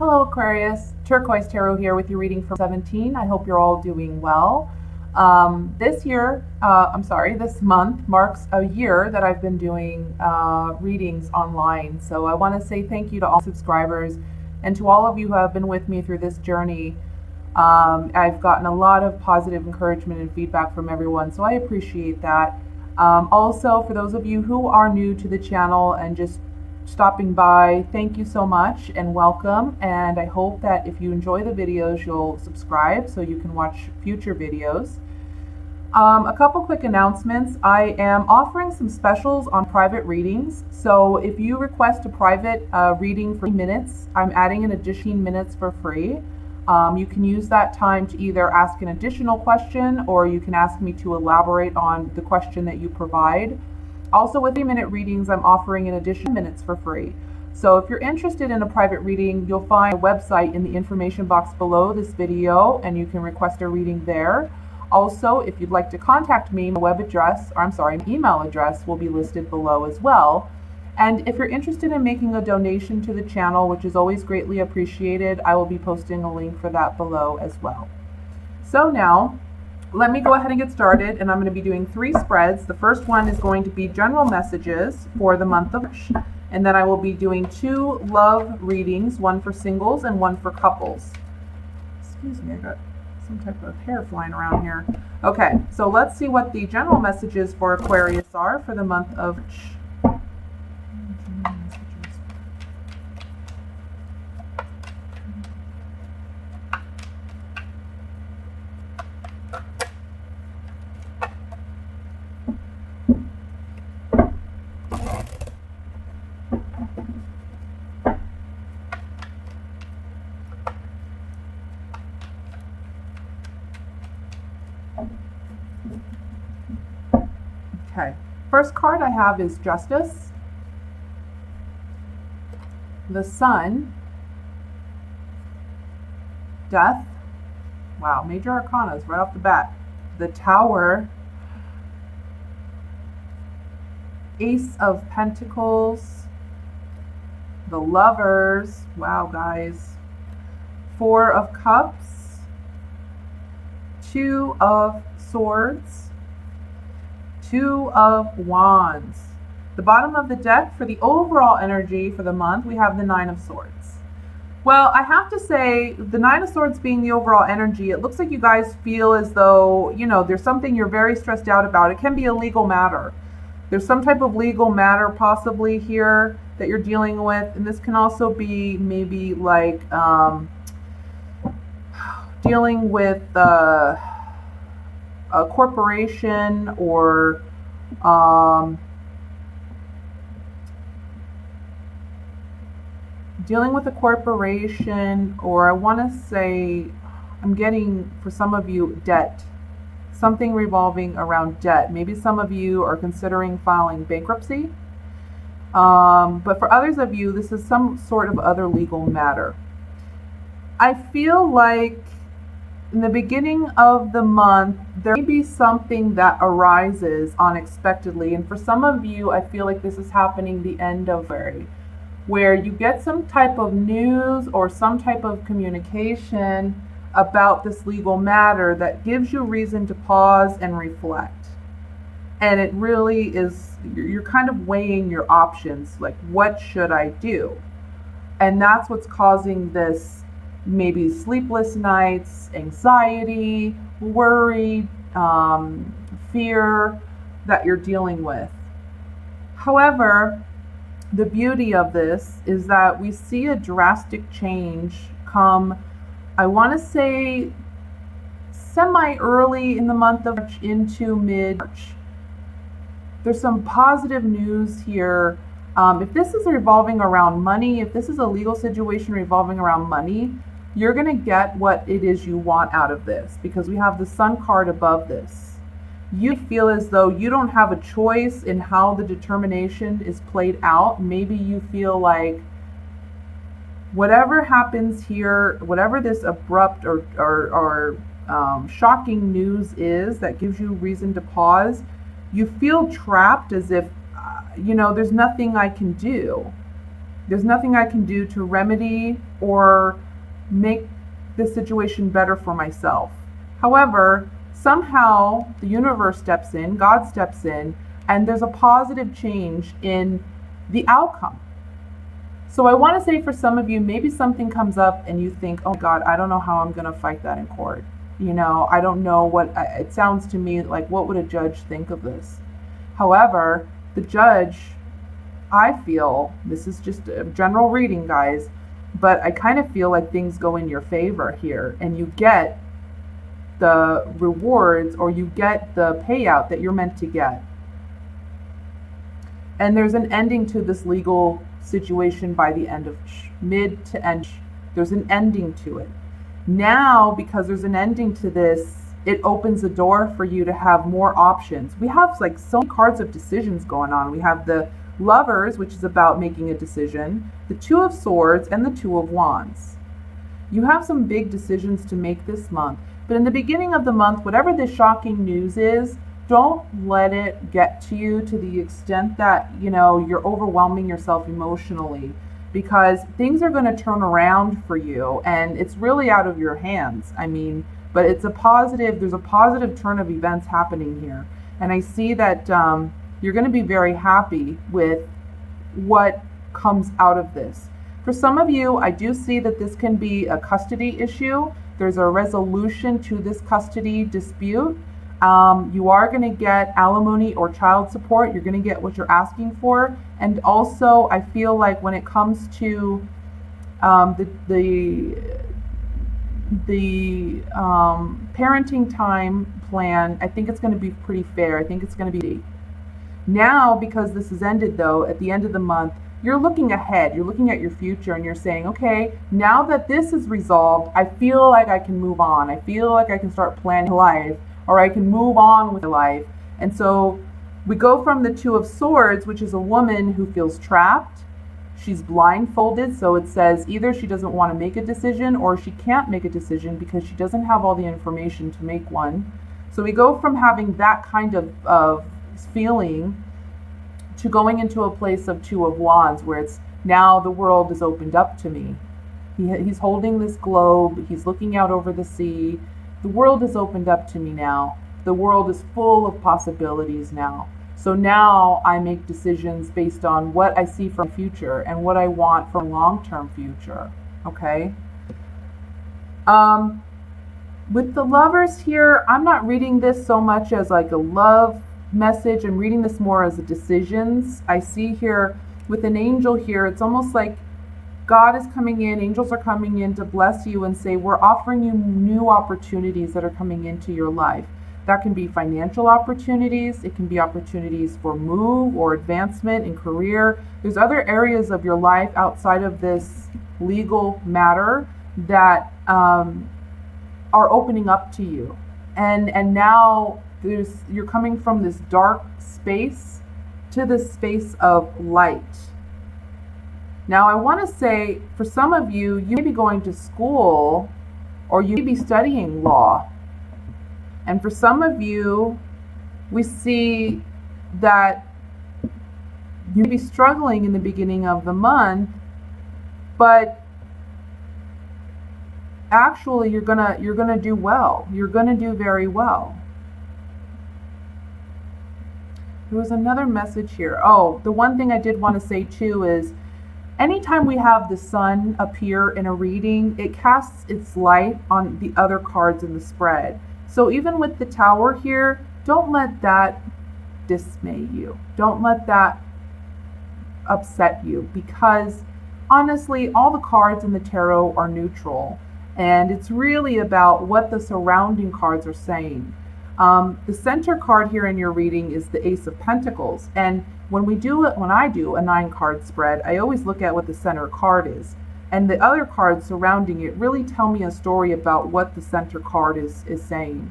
Hello Aquarius, Turquoise Tarot here with your reading for 17. I hope you're all doing well. This month marks a year that I've been doing readings online. So I want to say thank you to all subscribers and to all of you who have been with me through this journey. I've gotten a lot of positive encouragement and feedback from everyone, so I appreciate that. Also, for those of you who are new to the channel and just stopping by, thank you so much and welcome, and I hope that if you enjoy the videos you'll subscribe so you can watch future videos. A couple quick announcements. I am offering some specials on private readings, so if you request a private reading for minutes, I'm adding an additional minutes for free. You can use that time to either ask an additional question or you can ask me to elaborate on the question that you provide. Also, with 3-minute readings, I'm offering an additional minutes for free. So if you're interested in a private reading, you'll find a website in the information box below this video, and you can request a reading there. Also, if you'd like to contact me, my email address will be listed below as well. And if you're interested in making a donation to the channel, which is always greatly appreciated, I will be posting a link for that below as well. So now, let me go ahead and get started, and I'm going to be doing 3 spreads. The first one is going to be general messages for the month of March, and then I will be doing 2 love readings, one for singles and one for couples. Excuse me, I got some type of hair flying around here. Okay, so let's see what the general messages for Aquarius are for the month of March. Okay, first card I have is Justice, the Sun, Death, wow, major arcanas right off the bat, the Tower, Ace of Pentacles, the Lovers, wow guys, 4 of Cups, 2 of Swords, 2 of Wands. The bottom of the deck for the overall energy for the month, we have the 9 of Swords. Well, I have to say, the 9 of Swords being the overall energy, it looks like you guys feel as though, you know, there's something you're very stressed out about. It can be a legal matter. There's some type of legal matter possibly here that you're dealing with, and this can also be maybe like dealing with a corporation or dealing with a corporation, or I want to say, I'm getting for some of you debt, something revolving around debt. Maybe some of you are considering filing bankruptcy, but for others of you this is some sort of other legal matter. I feel like in the beginning of the month, there may be something that arises unexpectedly. And for some of you, I feel like this is happening the end of February, where you get some type of news or some type of communication about this legal matter that gives you reason to pause and reflect. And it really is, you're kind of weighing your options, like what should I do? And that's what's causing this maybe sleepless nights, anxiety, worry, fear that you're dealing with. However, the beauty of this is that we see a drastic change come, I want to say, semi-early in the month of March into mid-March. There's some positive news here. If this is revolving around money, if this is a legal situation revolving around money, you're going to get what it is you want out of this, because we have the Sun card above this. You feel as though you don't have a choice in how the determination is played out. Maybe you feel like whatever happens here, whatever this abrupt or shocking news is that gives you reason to pause, you feel trapped as if, you know, there's nothing I can do. There's nothing I can do to remedy or make the situation better for myself. However, somehow the universe steps in, God steps in, and there's a positive change in the outcome. So I want to say for some of you, maybe something comes up and you think, oh God, I don't know how I'm going to fight that in court. You know, I don't know what, it sounds to me like, what would a judge think of this? However, the judge, I feel, this is just a general reading, guys, but I kind of feel like things go in your favor here and you get the rewards or you get the payout that you're meant to get. And there's an ending to this legal situation by the end of mid to end. There's an ending to it. Now, because there's an ending to this, it opens the door for you to have more options. We have like so many cards of decisions going on. We have the Lovers, which is about making a decision, the Two of Swords, and the Two of Wands. You have some big decisions to make this month. But in the beginning of the month, whatever the shocking news is, don't let it get to you to the extent that, you know, you're overwhelming yourself emotionally, because things are going to turn around for you and it's really out of your hands. I mean, but it's a positive, there's a positive turn of events happening here. And I see that you're going to be very happy with what comes out of this. For some of you, I do see that this can be a custody issue. There's a resolution to this custody dispute. You are going to get alimony or child support. You're going to get what you're asking for. And also, I feel like when it comes to the parenting time plan, I think it's going to be pretty fair. I think it's going to be now, because this has ended though, at the end of the month, you're looking ahead, you're looking at your future, and you're saying, okay, now that this is resolved, I feel like I can move on. I feel like I can start planning life, or I can move on with life. And so we go from the Two of Swords, which is a woman who feels trapped. She's blindfolded, so it says either she doesn't want to make a decision or she can't make a decision because she doesn't have all the information to make one. So we go from having that kind of feeling to going into a place of Two of Wands, where it's now the world is opened up to me. He's holding this globe, he's looking out over the sea. The world is opened up to me now. The world is full of possibilities now. So now I make decisions based on what I see from the future and what I want from long-term future. Okay? With the Lovers here, I'm not reading this so much as like a love message. I'm reading this more as a decisions. I see here with an angel here, it's almost like God is coming in, angels are coming in to bless you and say, we're offering you new opportunities that are coming into your life. That can be financial opportunities. It can be opportunities for move or advancement in career. There's other areas of your life outside of this legal matter that are opening up to you. And now you're coming from this dark space to this space of light. Now I want to say, for some of you, you may be going to school or you may be studying law. And for some of you, we see that you may be struggling in the beginning of the month, but actually you're gonna do well. You're gonna do very well. There was another message here. Oh, the one thing I did want to say too is, anytime we have the sun appear in a reading, it casts its light on the other cards in the spread. So even with the Tower here, don't let that dismay you. Don't let that upset you, because honestly, all the cards in the tarot are neutral, and it's really about what the surrounding cards are saying. The center card here in your reading is the Ace of Pentacles, and when I do a 9-card spread, I always look at what the center card is, and the other cards surrounding it really tell me a story about what the center card is saying.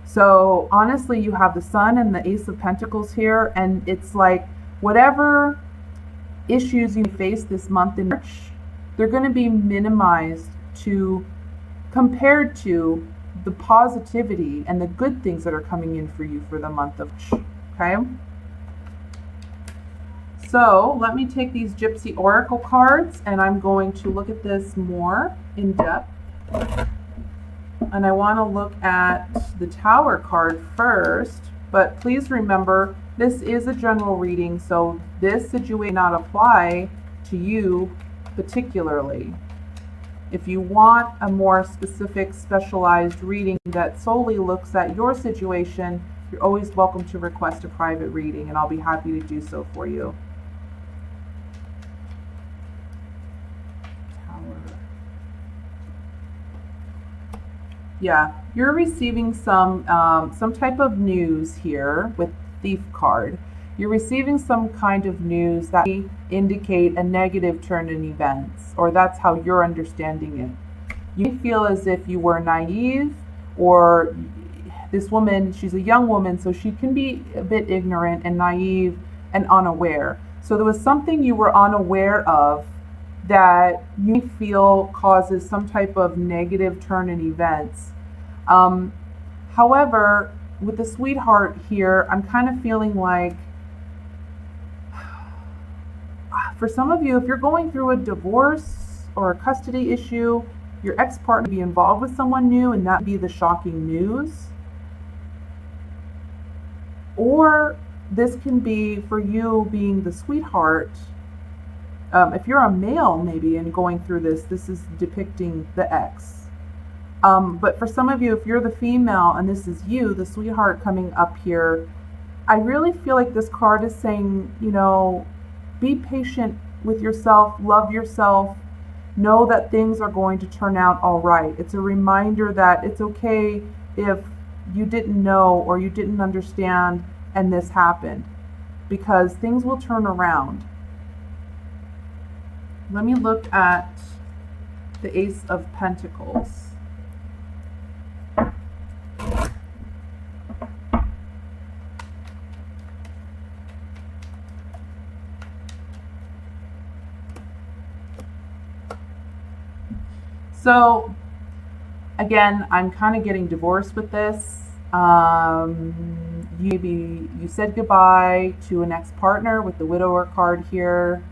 So honestly, you have the Sun and the Ace of Pentacles here, and it's like whatever issues you face this month in March, they're going to be minimized compared to the positivity and the good things that are coming in for you for the month of March. Okay? So let me take these Gypsy Oracle cards and I'm going to look at this more in depth. And I want to look at the Tower card first, but please remember this is a general reading, so this situation may not apply to you particularly. If you want a more specific, specialized reading that solely looks at your situation, you're always welcome to request a private reading, and I'll be happy to do so for you. Yeah, you're receiving some type of news here with Thief card. You're receiving some kind of news that may indicate a negative turn in events, or that's how you're understanding it. You feel as if you were naive, or this woman, she's a young woman, so she can be a bit ignorant and naive and unaware. So there was something you were unaware of that you feel causes some type of negative turn in events. However, with the Sweetheart here, I'm kind of feeling like, for some of you, if you're going through a divorce or a custody issue, your ex-partner may be involved with someone new, and that would be the shocking news. Or this can be for you being the Sweetheart. If you're a male maybe and going through this, this is depicting the ex. But for some of you, if you're the female and this is you, the Sweetheart coming up here, I really feel like this card is saying, you know, be patient with yourself, love yourself, know that things are going to turn out all right. It's a reminder that it's okay if you didn't know or you didn't understand and this happened, because things will turn around. Let me look at the Ace of Pentacles. So again, I'm kind of getting divorced with this. You said goodbye to an ex-partner with the widower card here.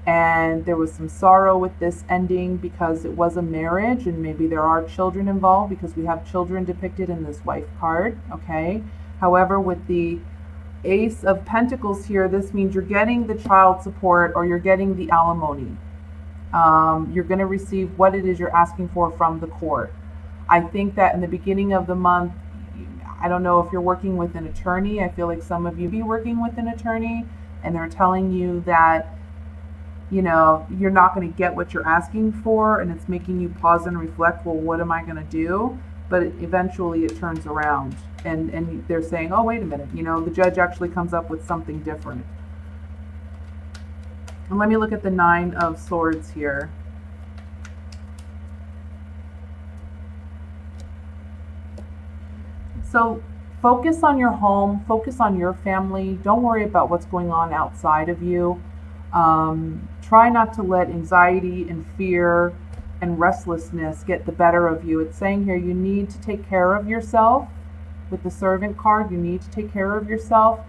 And there was some sorrow with this ending because it was a marriage, and maybe there are children involved because we have children depicted in this wife card, okay? However, with the Ace of Pentacles here, this means you're getting the child support or you're getting the alimony. You're going to receive what it is you're asking for from the court. I think that in the beginning of the month, I don't know if you're working with an attorney. I feel like some of you be working with an attorney and they're telling you that, you know, you're not going to get what you're asking for, and it's making you pause and reflect, well, what am I going to do? But eventually it turns around and they're saying, oh, wait a minute, you know, the judge actually comes up with something different. And let me look at the Nine of Swords here. So focus on your home, focus on your family. Don't worry about what's going on outside of you. Try not to let anxiety and fear and restlessness get the better of you. It's saying here you need to take care of yourself. With the Servant card, you need to take care of yourself,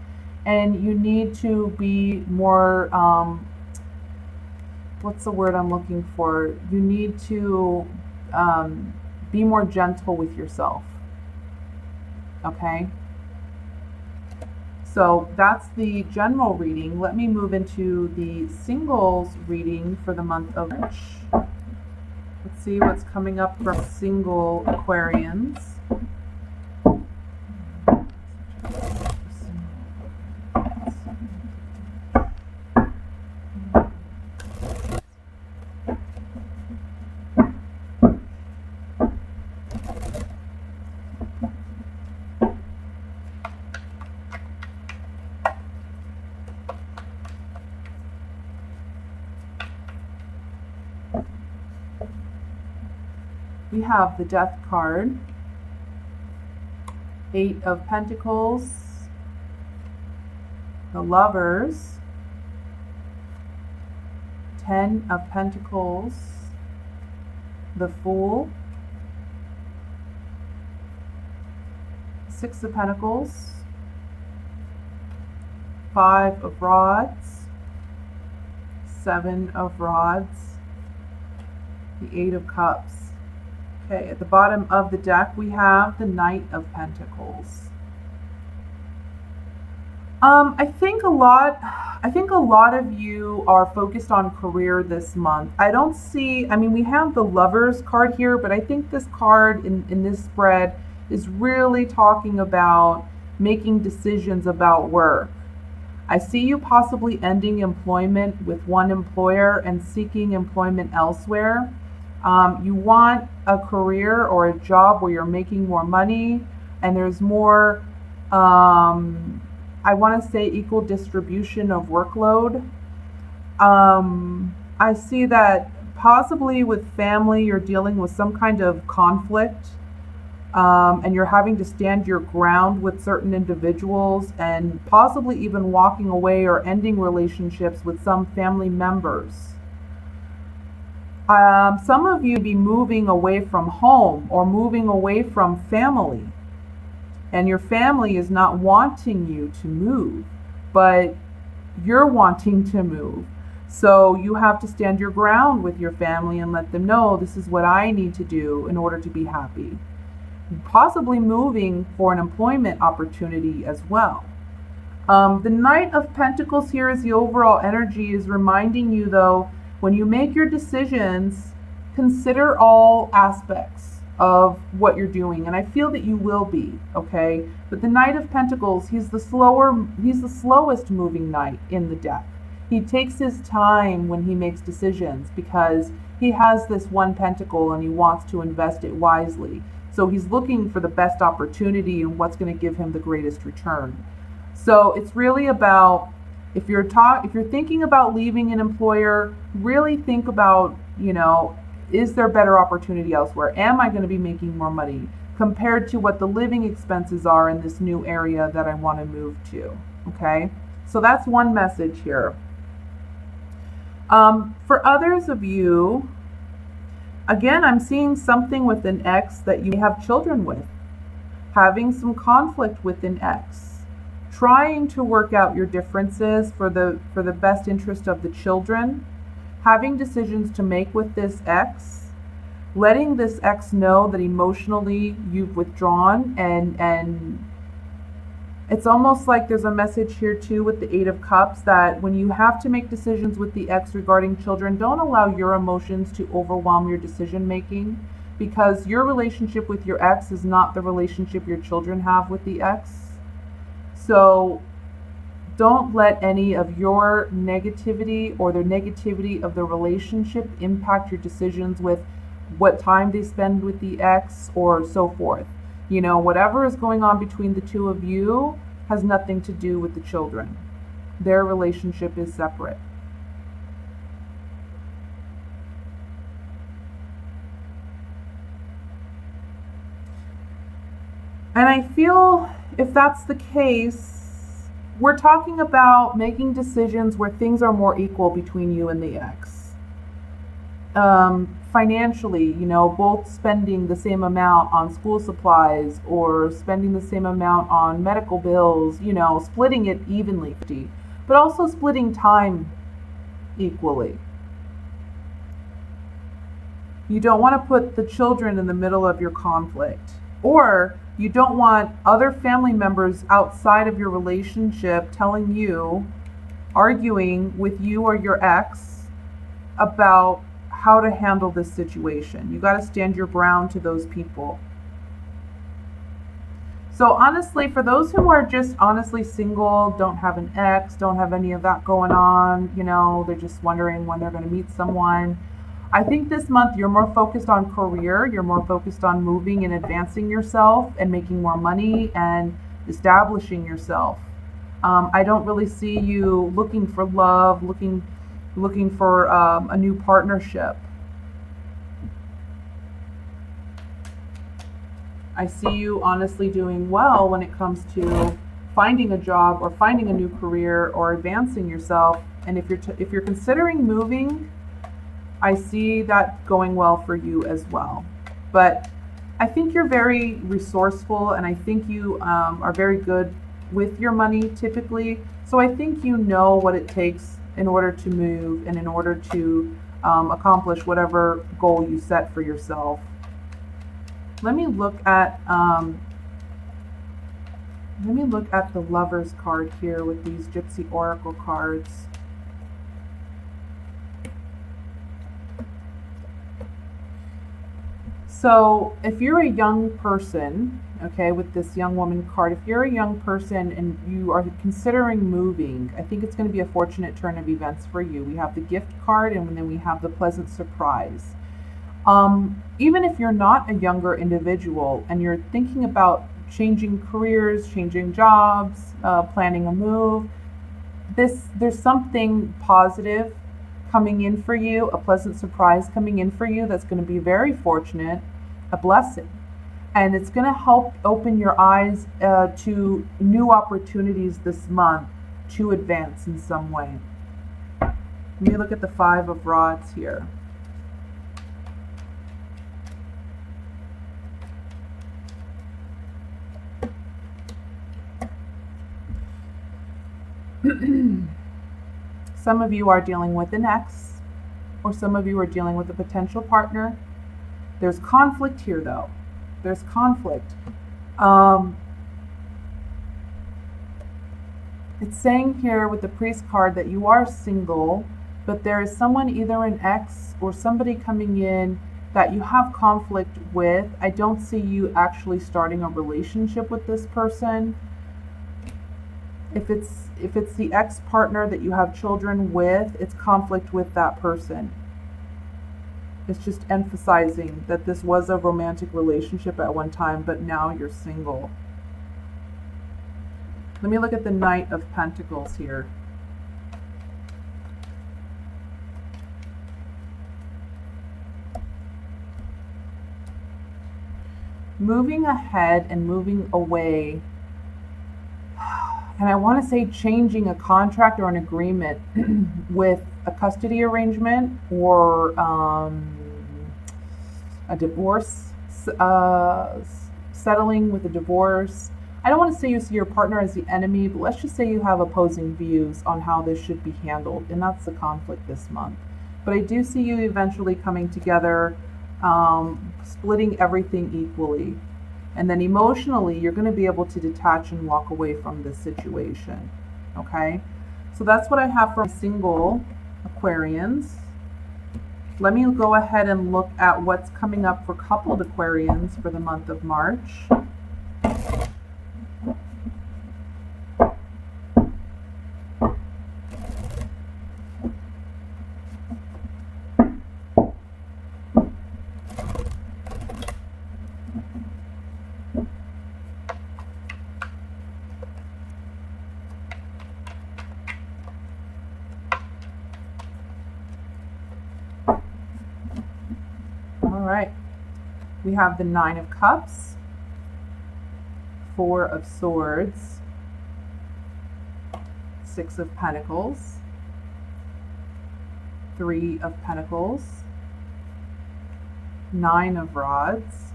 and you need to be more, what's the word I'm looking for? You need to be more gentle with yourself. Okay? So that's the general reading. Let me move into the singles reading for the month of March. Let's see what's coming up from single Aquarians. We have the Death card, Eight of Pentacles, the Lovers, Ten of Pentacles, the Fool, Six of Pentacles, Five of Rods, Seven of Rods, the Eight of Cups. Okay, at the bottom of the deck, we have the Knight of Pentacles. I think a lot of you are focused on career this month. I don't see, I mean, we have the Lovers card here, but I think this card in this spread is really talking about making decisions about work. I see you possibly ending employment with one employer and seeking employment elsewhere. You want a career or a job where you're making more money and there's more, I want to say, equal distribution of workload. I see that possibly with family, you're dealing with some kind of conflict, and you're having to stand your ground with certain individuals and possibly even walking away or ending relationships with some family members. Some of you may be moving away from home or moving away from family. And your family is not wanting you to move, but you're wanting to move. So you have to stand your ground with your family and let them know this is what I need to do in order to be happy. Possibly moving for an employment opportunity as well. The Knight of Pentacles here is the overall energy, is reminding you though, when you make your decisions, consider all aspects of what you're doing, and I feel that you will be, okay? But the Knight of Pentacles, he's the slowest moving knight in the deck. He takes his time when he makes decisions because he has this one pentacle and he wants to invest it wisely. So he's looking for the best opportunity and what's going to give him the greatest return. So it's really about, if you're thinking about leaving an employer, really think about, is there better opportunity elsewhere? Am I going to be making more money compared to what the living expenses are in this new area that I want to move to? Okay, so that's one message here. For others of you, again, I'm seeing something with an ex that you have children with, having some conflict with an ex, trying to work out your differences for the best interest of the children. Having decisions to make with this ex, letting this ex know that emotionally you've withdrawn, and it's almost like there's a message here too with the Eight of Cups that when you have to make decisions with the ex regarding children, don't allow your emotions to overwhelm your decision making, because your relationship with your ex is not the relationship your children have with the ex. So don't let any of your negativity or the negativity of the relationship impact your decisions with what time they spend with the ex or so forth. Whatever is going on between the two of you has nothing to do with the children. Their relationship is separate. And I feel if that's the case, we're talking about making decisions where things are more equal between you and the ex. Financially, both spending the same amount on school supplies or spending the same amount on medical bills, splitting it evenly, but also splitting time equally. You don't want to put the children in the middle of your conflict, or you don't want other family members outside of your relationship telling you, arguing with you or your ex about how to handle this situation. You got to stand your ground to those people. So honestly, for those who are just honestly single, don't have an ex, don't have any of that going on, they're just wondering when they're going to meet someone, I think this month you're more focused on career, you're more focused on moving and advancing yourself and making more money and establishing yourself. I don't really see you looking for love, looking for a new partnership. I see you honestly doing well when it comes to finding a job or finding a new career or advancing yourself. And if you're considering moving, I see that going well for you as well. But I think you're very resourceful, and I think you are very good with your money typically. So I think you know what it takes in order to move and in order to accomplish whatever goal you set for yourself. Let me look at the Lover's card here with these Gypsy Oracle cards. So if you're a young person, okay, with this young woman card, if you're a young person and you are considering moving, I think it's going to be a fortunate turn of events for you. We have the gift card and then we have the pleasant surprise. Even if you're not a younger individual and you're thinking about changing careers, changing jobs, planning a move, there's something positive coming in for you, a pleasant surprise coming in for you that's going to be very fortunate, a blessing. And it's going to help open your eyes to new opportunities this month to advance in some way. Let me look at the Five of Rods here. Some of you are dealing with an ex, or some of you are dealing with a potential partner. There's conflict here, though. There's conflict. It's saying here with the Priest card that you are single, but there is someone, either an ex or somebody coming in that you have conflict with. I don't see you actually starting a relationship with this person. If it's the ex-partner that you have children with, it's conflict with that person. It's just emphasizing that this was a romantic relationship at one time, but now you're single. Let me look at the Knight of Pentacles here. Moving ahead and moving away. And I want to say changing a contract or an agreement with a custody arrangement or a divorce, settling with a divorce. I don't want to say you see your partner as the enemy, but let's just say you have opposing views on how this should be handled, and that's the conflict this month. But I do see you eventually coming together, splitting everything equally. And then emotionally, you're going to be able to detach and walk away from this situation. Okay? So that's what I have for single Aquarians. Let me go ahead and look at what's coming up for coupled Aquarians for the month of March. We have the Nine of Cups, Four of Swords, Six of Pentacles, Three of Pentacles, Nine of Rods,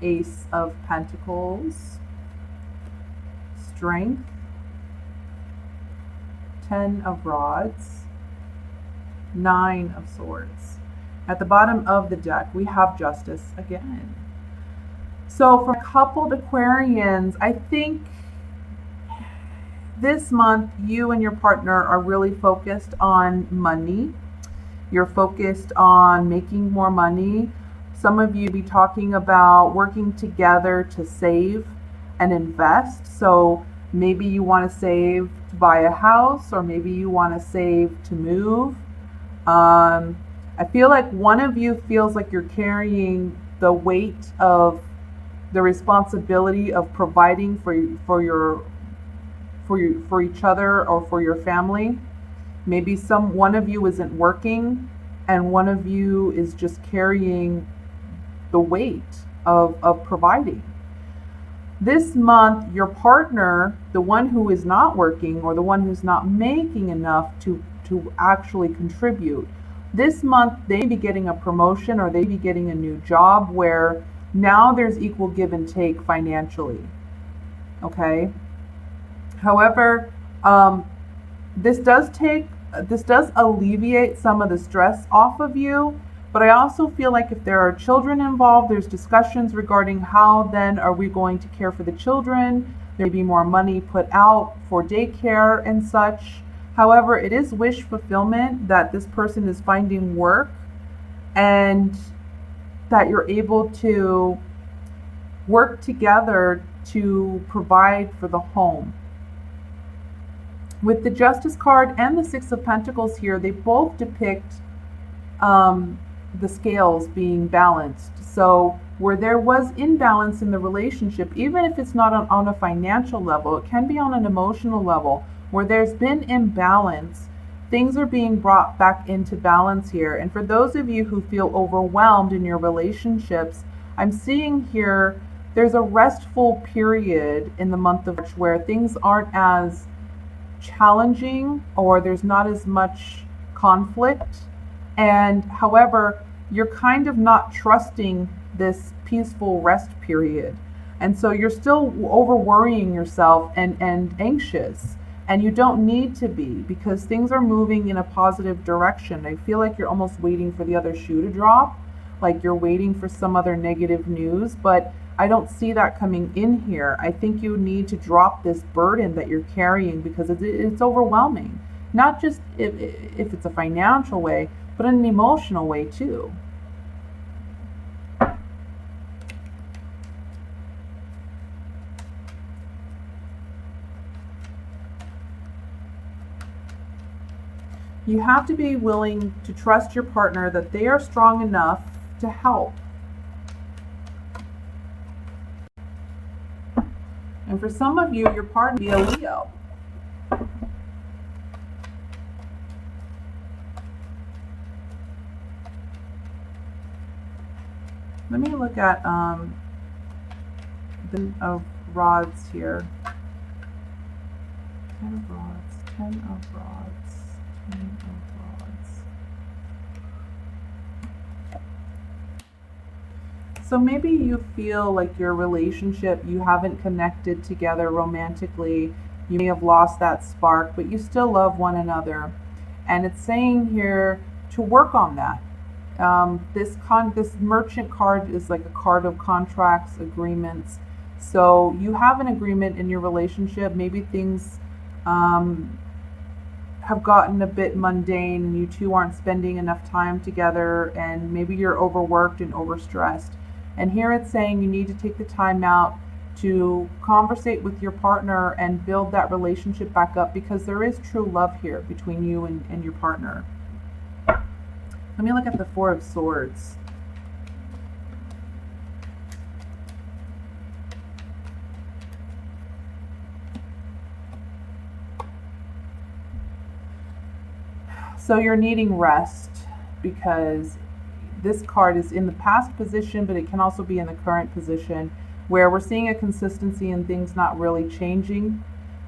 Ace of Pentacles, Strength, Ten of Rods, Nine of Swords. At the bottom of the deck, we have Justice again. So for coupled Aquarians, I think this month you and your partner are really focused on money. You're focused on making more money. Some of you be talking about working together to save and invest. So maybe you want to save to buy a house, or maybe you want to save to move. I feel like one of you feels like you're carrying the weight of the responsibility of providing for each other or for your family. Maybe one of you isn't working and one of you is just carrying the weight of providing. This month, your partner, the one who is not working or the one who's not making enough to actually contribute, this month they may be getting a promotion or they be getting a new job where now there's equal give and take financially. Okay? However, This does alleviate some of the stress off of you, but I also feel like if there are children involved, there's discussions regarding how then are we going to care for the children. There may be more money put out for daycare and such. However, it is wish fulfillment that this person is finding work and that you're able to work together to provide for the home. With the Justice card and the Six of Pentacles here, they both depict the scales being balanced. So where there was imbalance in the relationship, even if it's not on a financial level, it can be on an emotional level. Where there's been imbalance, things are being brought back into balance here. And for those of you who feel overwhelmed in your relationships, I'm seeing here there's a restful period in the month of March where things aren't as challenging or there's not as much conflict. And however, you're kind of not trusting this peaceful rest period. And so you're still over worrying yourself and anxious. And you don't need to be, because things are moving in a positive direction. I feel like you're almost waiting for the other shoe to drop, like you're waiting for some other negative news, but I don't see that coming in here. I think you need to drop this burden that you're carrying because it's overwhelming. Not just if it's a financial way, but in an emotional way too. You have to be willing to trust your partner that they are strong enough to help. And for some of you, your partner will be a Leo. Let me look at the rods here. 10 of rods, 10 of rods, 10 of rods. So maybe you feel like your relationship, you haven't connected together romantically. You may have lost that spark, but you still love one another. And it's saying here to work on that. This merchant card is like a card of contracts, agreements. So you have an agreement in your relationship. Maybe things have gotten a bit mundane and you two aren't spending enough time together, and maybe you're overworked and overstressed. And here it's saying you need to take the time out to conversate with your partner and build that relationship back up, because there is true love here between you and your partner. Let me look at the Four of Swords. So you're needing rest because this card is in the past position, but it can also be in the current position where we're seeing a consistency in things not really changing.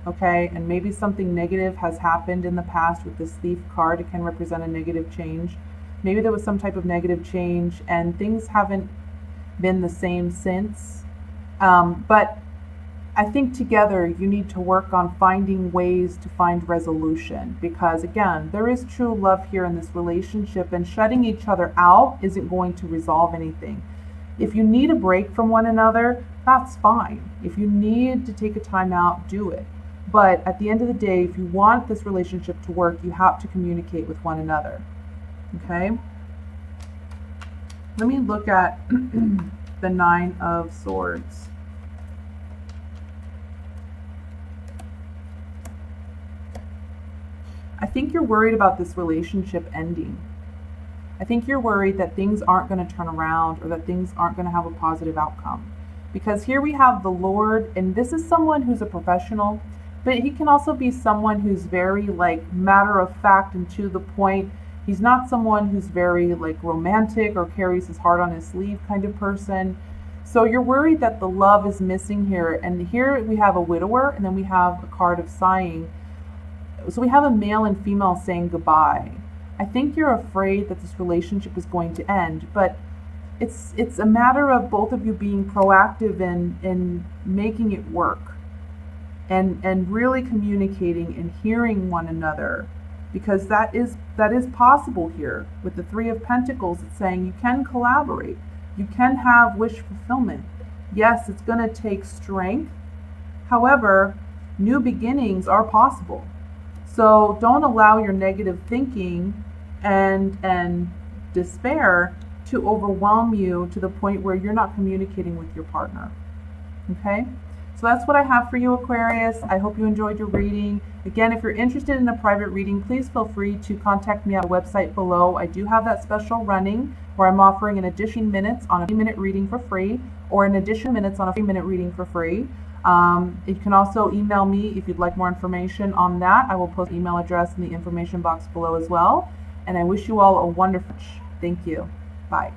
Okay, and maybe something negative has happened in the past with this Thief card. It can represent a negative change. Maybe there was some type of negative change and things haven't been the same since. But I think together you need to work on finding ways to find resolution, because again, there is true love here in this relationship, and shutting each other out isn't going to resolve anything. If you need a break from one another, that's fine. If you need to take a time out, do it. But at the end of the day, if you want this relationship to work, you have to communicate with one another. Okay? Let me look at the Nine of Swords. I think you're worried about this relationship ending. I think you're worried that things aren't going to turn around or that things aren't going to have a positive outcome. Because here we have the Lord, and this is someone who's a professional, but he can also be someone who's very like matter of fact and to the point. He's not someone who's very like romantic or carries his heart on his sleeve kind of person. So you're worried that the love is missing here. And here we have a widower, and then we have a card of sighing. So we have a male and female saying goodbye. I think you're afraid that this relationship is going to end, but it's a matter of both of you being proactive in making it work. and really communicating and hearing one another, because that is possible here. With the Three of Pentacles, it's saying you can collaborate, you can have wish fulfillment. Yes, it's going to take strength. However, new beginnings are possible. So don't allow your negative thinking and despair to overwhelm you to the point where you're not communicating with your partner. Okay? So that's what I have for you, Aquarius. I hope you enjoyed your reading. Again, if you're interested in a private reading, please feel free to contact me at the website below. I do have that special running where I'm offering an additional minutes on a 3-minute reading for free, or an additional minutes on a 3-minute reading for free. You can also email me if you'd like more information on that. I will post the email address in the information box below as well. And I wish you all a wonderful day. Thank you. Bye.